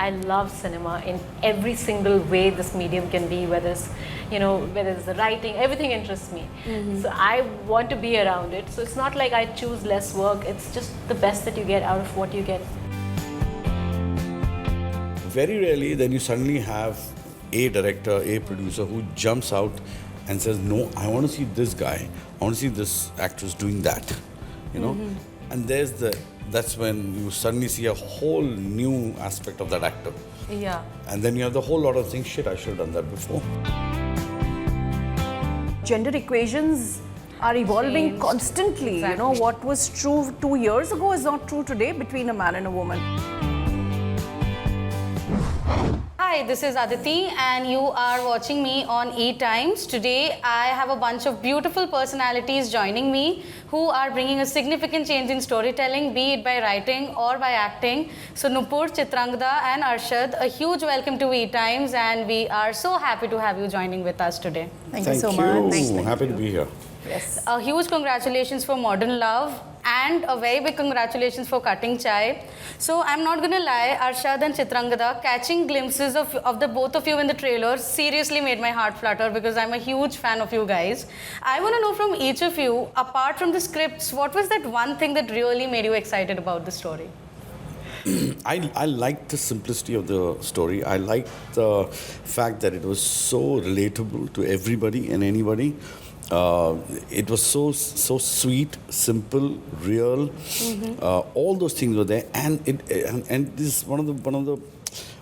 I love cinema in every single way this medium can be, whether it's, whether it's the writing, everything interests me. So I want to be around it. So it's not like I choose less work, it's just the best that you get out of what you get. Very rarely then you suddenly have a director, a producer who jumps out and says, no, I want to see this guy, I want to see this actress doing that, And that's when you suddenly see a whole new aspect of that actor. Yeah. And then you have the whole lot of things, shit, I should have done that before. Gender equations are evolving Changed. constantly. Exactly. What was true 2 years ago is not true today between a man and a woman. Hi, this is Aditi and you are watching me on ETimes. Today I have a bunch of beautiful personalities joining me who are bringing a significant change in storytelling, be it by writing or by acting. So Nupur, Chitrangda and Arshad, a huge welcome to ETimes, and we are so happy to have you joining with us today. Thank you so much. Thank Happy to be here. Yes. A huge congratulations for Modern Love and a very big congratulations for Cutting Chai. So I'm not gonna lie, Arshad and Chitrangada, catching glimpses of the both of you in the trailer seriously made my heart flutter because I'm a huge fan of you guys. I wanna know from each of you, apart from the scripts, what was that one thing that really made you excited about the story? I liked the simplicity of the story. I liked the fact that it was so relatable to everybody and anybody. It was so sweet, simple, real. All those things were there, and this is one of the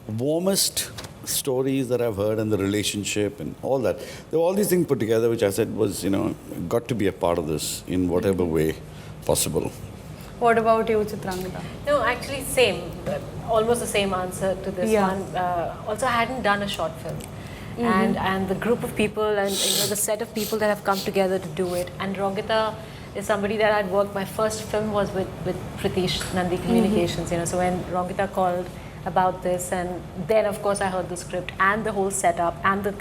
warmest stories that I've heard, and the relationship and all that. There were all these things put together, which I said was got to be a part of this in whatever way possible. What about you, Chitrangada? No, actually same, almost the same answer to this one. Also, I hadn't done a short film. And the group of people and the set of people that have come together to do it. And Rongita is somebody that I'd worked. My first film was with Pritish Nandi Communications. So when Rongita called about this, and then of course I heard the script and the whole setup and the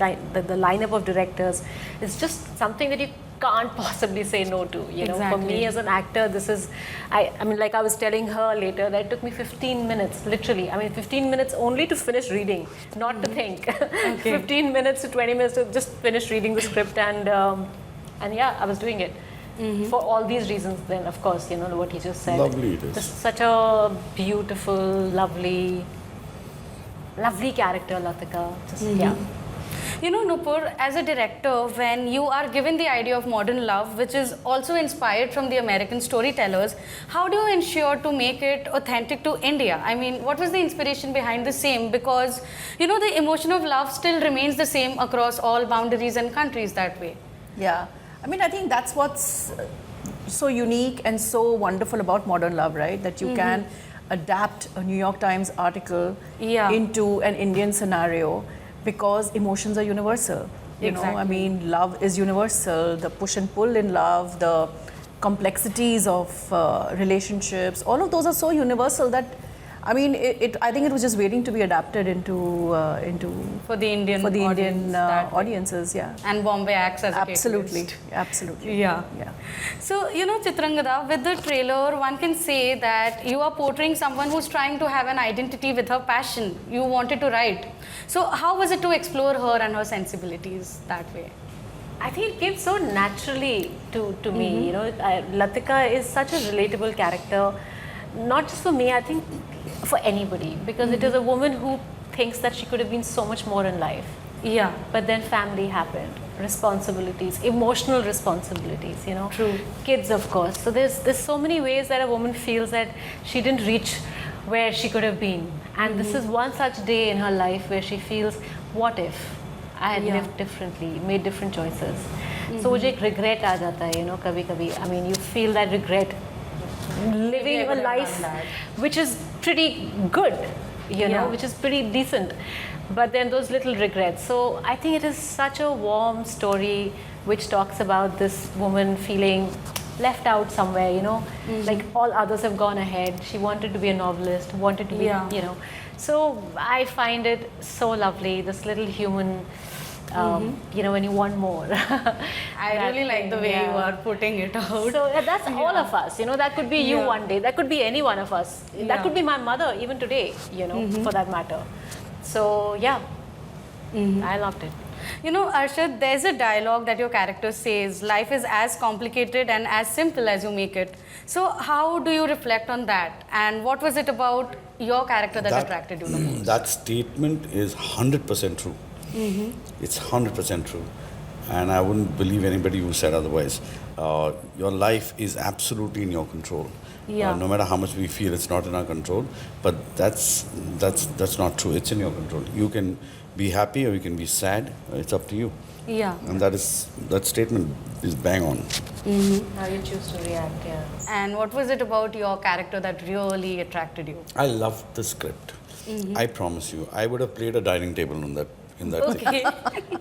lineup of directors. It's just something that you can't possibly say no to. For me as an actor, this is, I mean, like I was telling her later, that it took me 15 minutes, literally. 15 minutes only to finish reading, not to think. 15 minutes to 20 minutes to just finish reading the script, and yeah, I was doing it. For all these reasons, then of course, what he just said. Lovely it is. Just such a beautiful, lovely character, Latika. Just, yeah. Nupur, as a director, when you are given the idea of Modern Love, which is also inspired from the American storytellers, how do you ensure to make it authentic to India? I mean, what was the inspiration behind the same? Because, the emotion of love still remains the same across all boundaries and countries that way. Yeah. I think that's what's so unique and so wonderful about Modern Love, right? That you can adapt a New York Times article into an Indian scenario. Because emotions are universal, Exactly. Love is universal. The push and pull in love, the complexities of relationships, all of those are so universal that, I think it was just waiting to be adapted into For the Indian audiences, yeah. And Bombay acts as a Absolutely, catalyst. absolutely. Yeah. Yeah. So, Chitrangada, with the trailer, one can say that you are portraying someone who's trying to have an identity with her passion. You wanted to write. So, how was it to explore her and her sensibilities that way? I think it came so naturally to me. Latika is such a relatable character, not just for me, I think for anybody, because it is a woman who thinks that she could have been so much more in life. Yeah. But then family happened, responsibilities, emotional responsibilities, True. Kids, of course. So there's so many ways that a woman feels that she didn't reach where she could have been. And this is one such day in her life where she feels, what if I had lived differently, made different choices. So मुझे एक regret आ जाता है, कभी-कभी. You feel that regret living a life which is pretty good, which is pretty decent. But then those little regrets. So I think it is such a warm story which talks about this woman feeling left out somewhere, like all others have gone ahead. She wanted to be a novelist, wanted to be, So I find it so lovely, this little human You know, when you want more. I really like the way you are putting it out. So that's all of us. You know, that could be you one day. That could be any one of us. That could be my mother even today. You know, for that matter. So yeah, I loved it. You know, Arshad, there's a dialogue that your character says, life is as complicated and as simple as you make it. So how do you reflect on that? And what was it about your character that attracted you the most? That statement is 100% true. It's 100% true. And I wouldn't believe anybody who said otherwise. Your life is absolutely in your control. Yeah. No matter how much we feel it's not in our control, but that's not true. It's in your control. You can be happy or you can be sad. It's up to you. Yeah. And that statement is bang on. How you choose to react, And what was it about your character that really attracted you? I loved the script. I promise you, I would have played a dining table in that thing.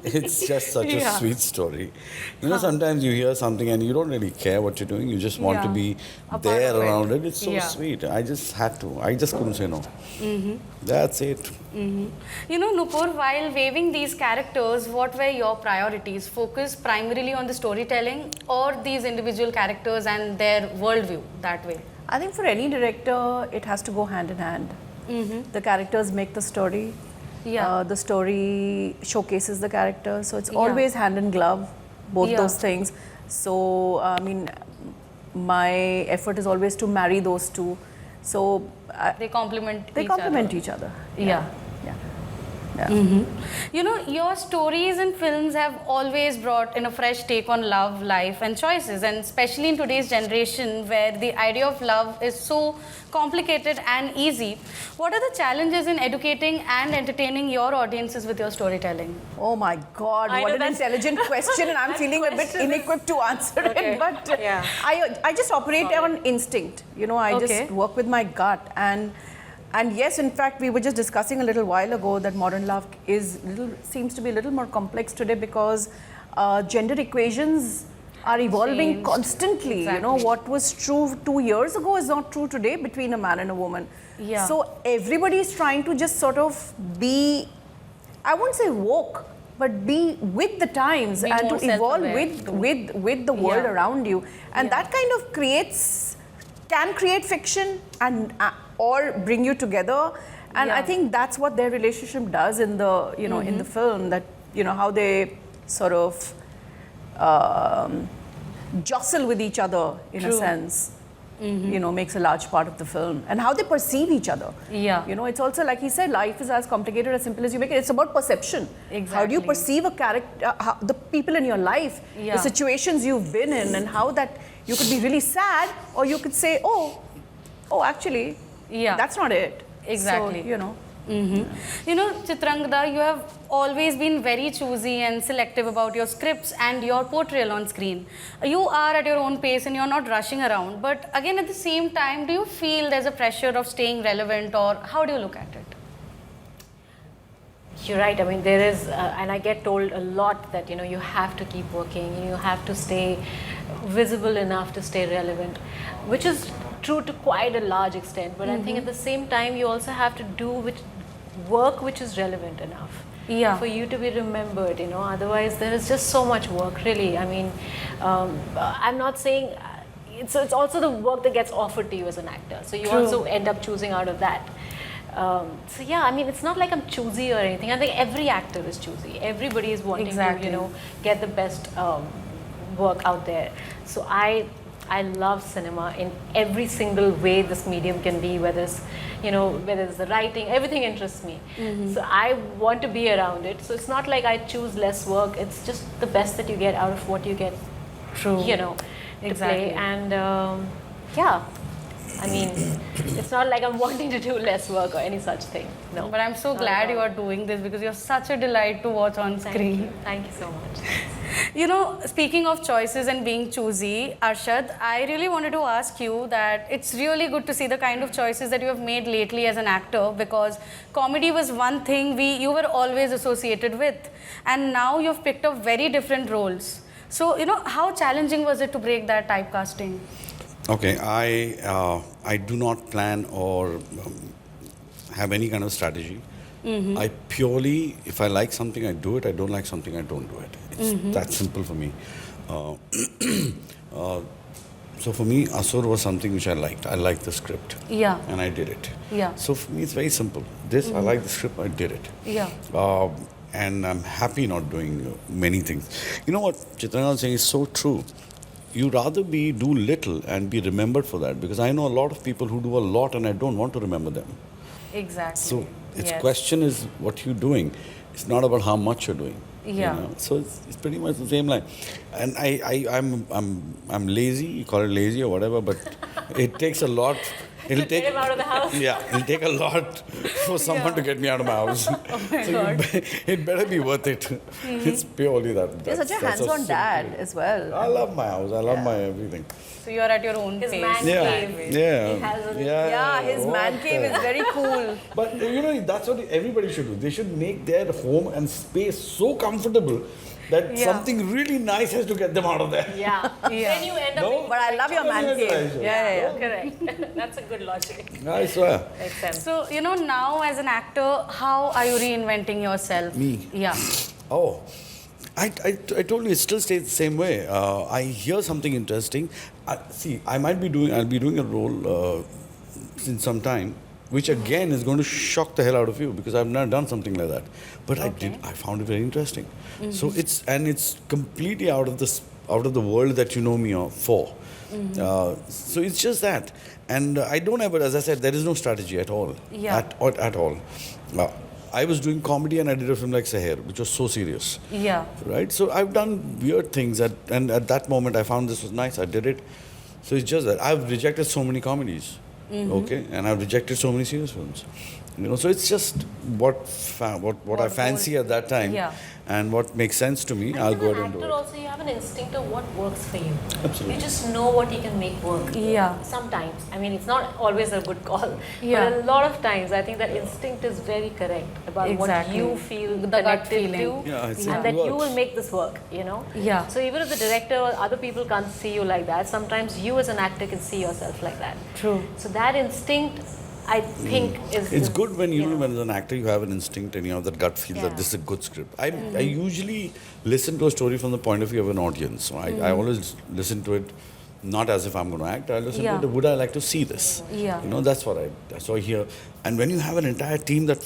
It's just such a sweet story. You know, sometimes you hear something and you don't really care what you're doing. You just want to be there around it. It's so sweet. I just had to. I just couldn't say no. That's it. You know, Nupur, while weaving these characters, what were your priorities? Focus primarily on the storytelling or these individual characters and their worldview that way? I think for any director, it has to go hand in hand. The characters make the story. The story showcases the character. So it's always hand in glove, both those things. So, I mean, my effort is always to marry those two. So they complement each other. Yeah. You know, your stories and films have always brought in a fresh take on love, life and choices, and especially in today's generation where the idea of love is so complicated and easy. What are the challenges in educating and entertaining your audiences with your storytelling? Oh my God, what an intelligent question, and I'm feeling a bit inequipped to answer it, but I just operate on instinct. You know, I just work with my gut. And yes, in fact, we were just discussing a little while ago that modern love seems to be a little more complex today because gender equations are evolving constantly. You know, what was true 2 years ago is not true today between a man and a woman. So everybody is trying to just sort of be, I won't say woke, but be with the times and to evolve with the world around you. And that kind of can create fiction and or bring you together, and I think that's what their relationship does in the in the film, that how they sort of jostle with each other in a sense. Makes a large part of the film, and how they perceive each other. It's also, like he said, life is as complicated as simple as you make it. It's about perception. How do you perceive a character, the people in your life, the situations you've been in, and how that you could be really sad, or you could say, oh, actually, that's not it. Exactly. So, You know, Chitrangda, you have always been very choosy and selective about your scripts and your portrayal on screen. You are at your own pace and you're not rushing around. But again, at the same time, do you feel there's a pressure of staying relevant, or how do you look at it? You're right. I mean, there is, and I get told a lot that, you have to keep working, you have to stay visible enough to stay relevant, which is true to quite a large extent. But I think at the same time, you also have to do work which is relevant enough for you to be remembered, Otherwise, there is just so much work, really. I mean, I'm not saying, it's also the work that gets offered to you as an actor. So you also end up choosing out of that. So yeah, I mean, it's not like I'm choosy or anything. I think every actor is choosy. Everybody is wanting to, get the best work out there. So I love cinema in every single way this medium can be, whether it's, whether it's the writing, everything interests me. So I want to be around it. So it's not like I choose less work. It's just the best that you get out of what you get, to play. And I mean, it's not like I'm wanting to do less work or any such thing. No. But I'm so glad you are doing this, because you're such a delight to watch on screen. Thank you so much. Speaking of choices and being choosy, Arshad, I really wanted to ask you that it's really good to see the kind of choices that you have made lately as an actor, because comedy was one thing you were always associated with, and now you've picked up very different roles. So, how challenging was it to break that typecasting? Okay, I do not plan or have any kind of strategy. I purely, if I like something, I do it. I don't like something, I don't do it. It's that simple for me. Uh, uh, so for me, Asur was something which I liked. I liked the script. Yeah. And I did it. Yeah. So for me, it's very simple. This, I like the script, I did it. Yeah. And I'm happy not doing many things. You know what Chitrangda was saying is so true. You rather do little and be remembered for that, because I know a lot of people who do a lot and I don't want to remember them. Exactly. So its Yes. question is what you're doing. It's not about how much you're doing. Yeah. You know? So it's pretty much the same line. And I'm lazy. You call it lazy or whatever, but it takes a lot. It'll take Get him out of the house. Yeah, it'll take a lot for someone to get me out of my house. It better be worth it. It's purely that. You're such a that's hands-on simple- dad as well. I love my house. I love my everything. So you're at your own His pace. man Yeah, cave. yeah, He has a- Yeah, his what man cave the- is very cool. But you know, that's what everybody should do. They should make their home and space so comfortable that Yeah. something really nice has to get them out of there. Yeah. Then you end up No? being But I love your man cave. Yeah. correct. That's a good logic. I swear. Makes sense. So, now as an actor, how are you reinventing yourself? Me? Yeah. Oh, I told you it still stays the same way. I hear something interesting. I'll be doing a role in some time, which again is going to shock the hell out of you, because I've never done something like that. But I found it very interesting. So it's completely out of the world that you know me for. So it's just that. And I don't ever, as I said, there is no strategy at all. Yeah. At all. I was doing comedy and I did a film like Seher, which was so serious. Yeah. Right? So I've done weird things and at that moment I found this was nice. I did it. So it's just that. I've rejected so many comedies. Okay? And I've rejected so many serious films. So it's just what I fancy at that time. Yeah. And what makes sense to me, And I'll as go an ahead and do actor it. also, you have an instinct of what works for you. Absolutely. You just know what you can make work. Yeah. Sometimes. I mean, it's not always a good call. Yeah. But a lot of times, I think that instinct is very correct about Exactly. what you feel The gut connected feeling. to. Yeah, it's- and it that you works. will make this work, Yeah. So even if the director or other people can't see you like that, sometimes you as an actor can see yourself like that. True. So that instinct, I think, is... It's is, good when know. when as an actor you have an instinct and you have that gut feel Yeah. that this is a good script. I usually listen to a story from the point of view of an audience. So I always listen to it not as if I'm going to act. I listen Yeah. to it, would I like to see this? Yeah. That's what I hear. And when you have an entire team that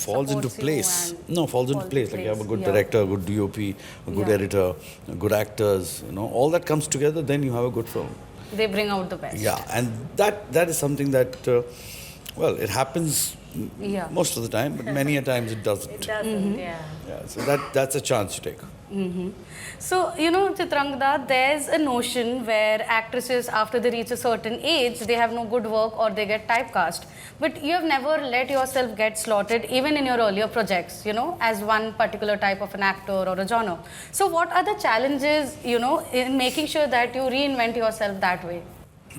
falls into Supports you place. and Falls into falls place. into Like you have a good place. Yeah. director, a good DOP, a good Yeah. editor, good actors, all that comes together, then you have a good film. They bring out the best. Yeah, and that is something that, it happens Yeah. most of the time, but many a times it doesn't. It doesn't, yeah. Yeah, so that's a chance you take. So, Chitrangda, there's a notion where actresses, after they reach a certain age, they have no good work or they get typecast. But you have never let yourself get slotted, even in your earlier projects, as one particular type of an actor or a genre. So, what are the challenges, in making sure that you reinvent yourself that way?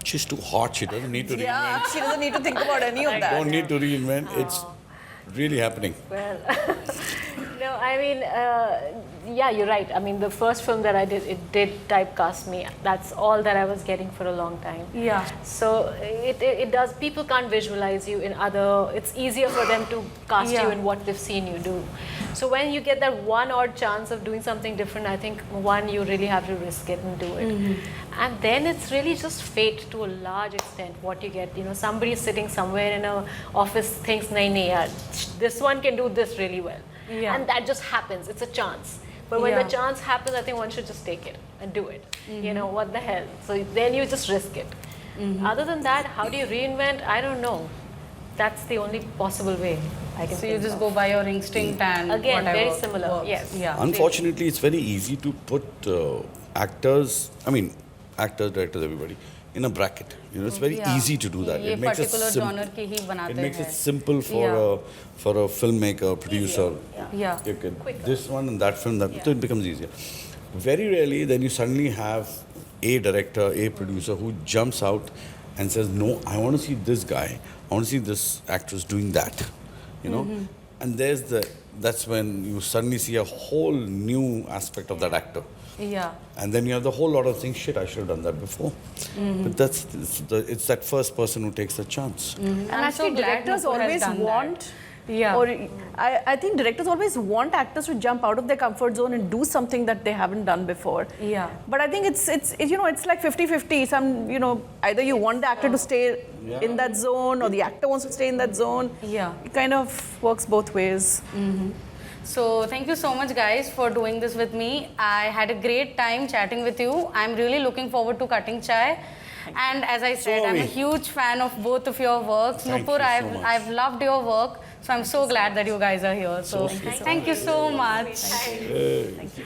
She's too hot. She doesn't need to Yeah, reinvent. she doesn't need to think about any of that. Don't need to reinvent. It's really happening. Well, no, I mean, yeah, you're right. I mean, the first film that I did, it did typecast me. That's all that I was getting for a long time. Yeah. So it does, people can't visualize you in other, it's easier for them to cast Yeah. you in what they've seen you do. So when you get that one odd chance of doing something different, I think you really have to risk it and do it. And then it's really just fate to a large extent what you get. Somebody sitting somewhere in a office thinks, nahi, yaar, this one can do this really well. Yeah. And that just happens, it's a chance. But when Yeah. the chance happens, I think one should just take it and do it. What the hell? So then you just risk it. Other than that, how do you reinvent? I don't know. That's the only possible way I can So you think just of. go by your instinct and Again, whatever very similar, works. yes. Yeah. Unfortunately, it's very easy to put actors, directors, everybody, in a bracket. It's very Yeah. easy to do that. ये It makes it particular simple. genre की ही बनाते It makes it हैं. simple for Yeah. a filmmaker, producer. Yeah. You can Quicker. this one and that film, Yeah. so it becomes easier. Very rarely, then you suddenly have a director, a producer who jumps out and says, "No, I want to see this guy. I want to see this actress doing that." And that's when you suddenly see a whole new aspect of that actor. Yeah. And then you have the whole lot of things, shit, I should have done that before. But it's that first person who takes the chance. And I'm so actually, glad directors Nupur has always done that. want Yeah. Or I think directors always want actors to jump out of their comfort zone and do something that they haven't done before. Yeah. But I think it's it's like 50-50. Either you want the actor to stay in that zone, or the actor wants to stay in that zone. Yeah. It kind of works both ways. So thank you so much guys for doing this with me. I had a great time chatting with you. I'm really looking forward to cutting chai. And as I said, I'm a huge fan of both of your works. Thank Nupur, you so much. I've loved your work. So I'm so glad that you guys are here. So thank you so much. Thank you.